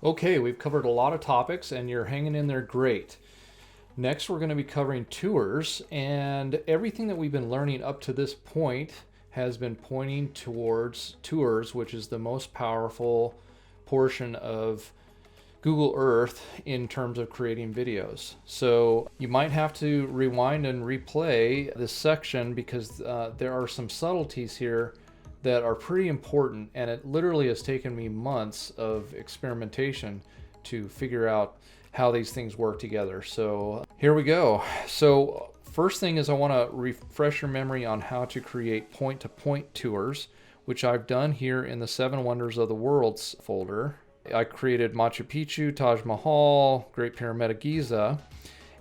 Okay, we've covered a lot of topics and you're hanging in there great. Next, we're going to be covering tours, and everything that we've been learning up to this point has been pointing towards tours, which is the most powerful portion of Google Earth in terms of creating videos. So you might have to rewind and replay this section because there are some subtleties here that are pretty important, and it literally has taken me months of experimentation to figure out how these things work together. So here we go. So first thing is I want to refresh your memory on how to create point-to-point tours, which I've done here in the 7 Wonders of the Worlds folder. I created Machu Picchu, Taj Mahal, Great Pyramid of Giza.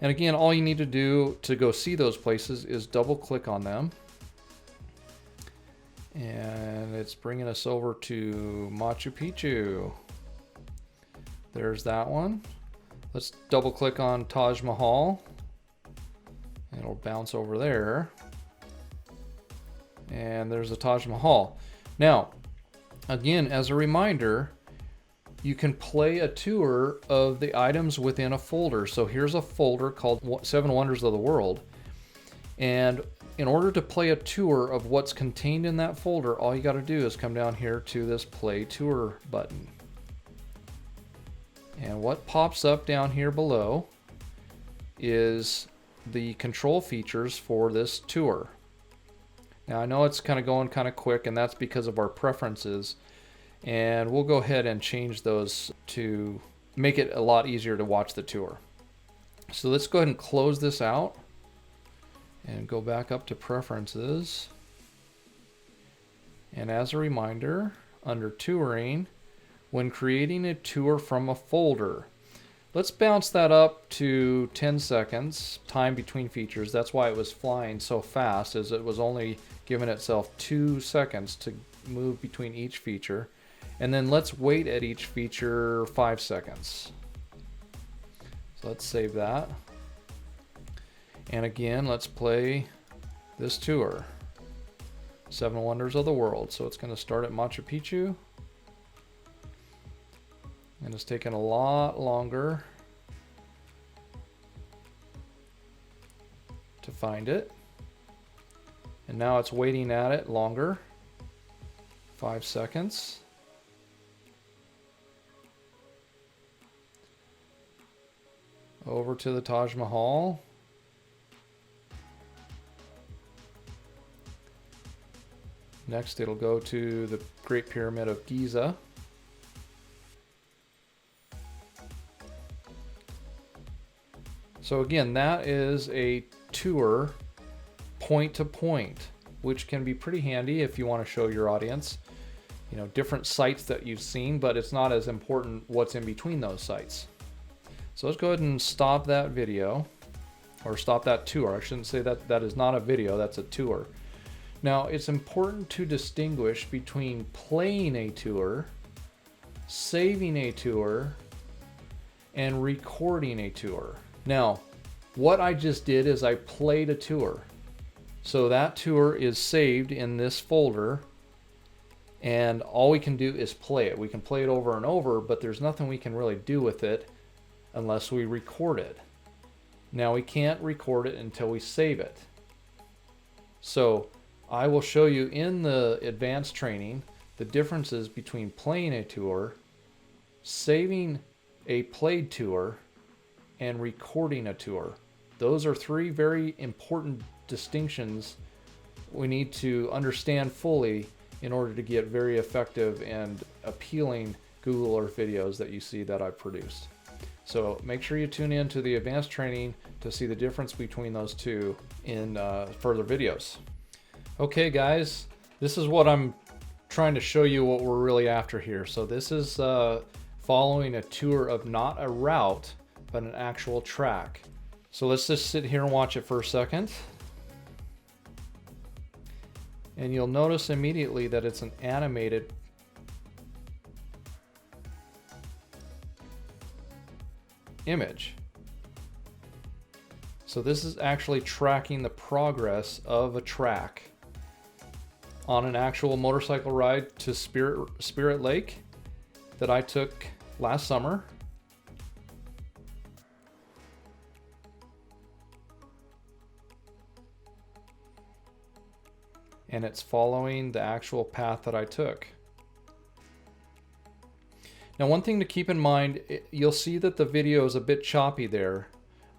And again, all you need to do to go see those places is double click on them. And it's bringing us over to Machu Picchu. There's that one. Let's double click on Taj Mahal. It'll bounce over there. And there's the Taj Mahal. Now, again, as a reminder, you can play a tour of the items within a folder. So here's a folder called 7 Wonders of the World. And in order to play a tour of what's contained in that folder, all you got to do is come down here to this Play Tour button. And what pops up down here below is the control features for this tour. Now I know it's kind of going kind of quick, and that's because of our preferences. And we'll go ahead and change those to make it a lot easier to watch the tour. So let's go ahead and close this out and go back up to preferences. And as a reminder, under touring, when creating a tour from a folder, let's bounce that up to 10 seconds, time between features. That's why it was flying so fast, as it was only giving itself 2 seconds to move between each feature. And then let's wait at each feature 5 seconds. So let's save that. And again, let's play this tour, 7 Wonders of the World. So it's going to start at Machu Picchu. And it's taking a lot longer to find it. And now it's waiting at it longer, 5 seconds. Over to the Taj Mahal. Next it'll go to the Great Pyramid of Giza. So again, that is a tour point to point, which can be pretty handy if you want to show your audience, you know, different sites that you've seen, but it's not as important what's in between those sites. So let's go ahead and stop that video, or stop that tour. I shouldn't say that that is not a video, that's a tour. Now, it's important to distinguish between playing a tour, saving a tour, and recording a tour. Now, what I just did is I played a tour. So that tour is saved in this folder, and all we can do is play it. We can play it over and over, but there's nothing we can really do with it unless we record it. Now, we can't record it until we save it. So I will show you in the advanced training the differences between playing a tour, saving a played tour, and recording a tour. Those are 3 very important distinctions we need to understand fully in order to get very effective and appealing Google Earth videos that you see that I've produced. So make sure you tune in to the advanced training to see the difference between those two in further videos. Okay guys, this is what I'm trying to show you what we're really after here. So this is following a tour of not a route, but an actual track. So let's just sit here and watch it for a second. And you'll notice immediately that it's an animated image. So this is actually tracking the progress of a track on an actual motorcycle ride to Spirit Lake that I took last summer. And it's following the actual path that I took. Now, one thing to keep in mind, you'll see that the video is a bit choppy there,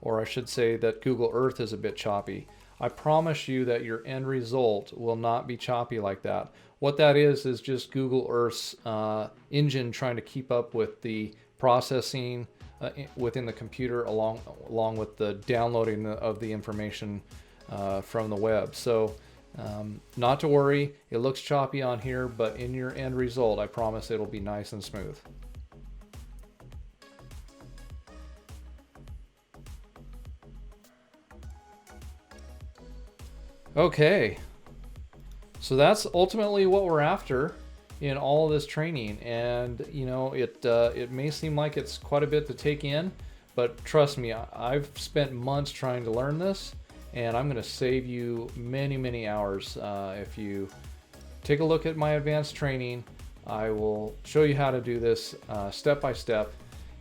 or I should say that Google Earth is a bit choppy. I promise you that your end result will not be choppy like that. What that is just Google Earth's engine trying to keep up with the processing within the computer along with the downloading of the information from the web. So not to worry, it looks choppy on here, but in your end result, I promise it'll be nice and smooth. Okay, so that's ultimately what we're after in all of this training, and you know, it may seem like it's quite a bit to take in, but trust me, I've spent months trying to learn this, and I'm going to save you many hours if you take a look at my advanced training. I will show you how to do this step by step,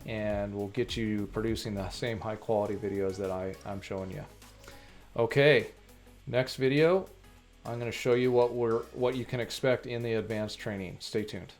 and we'll get you producing the same high quality videos that I'm showing you. Okay. Next video, I'm going to show you what you can expect in the advanced training. Stay tuned.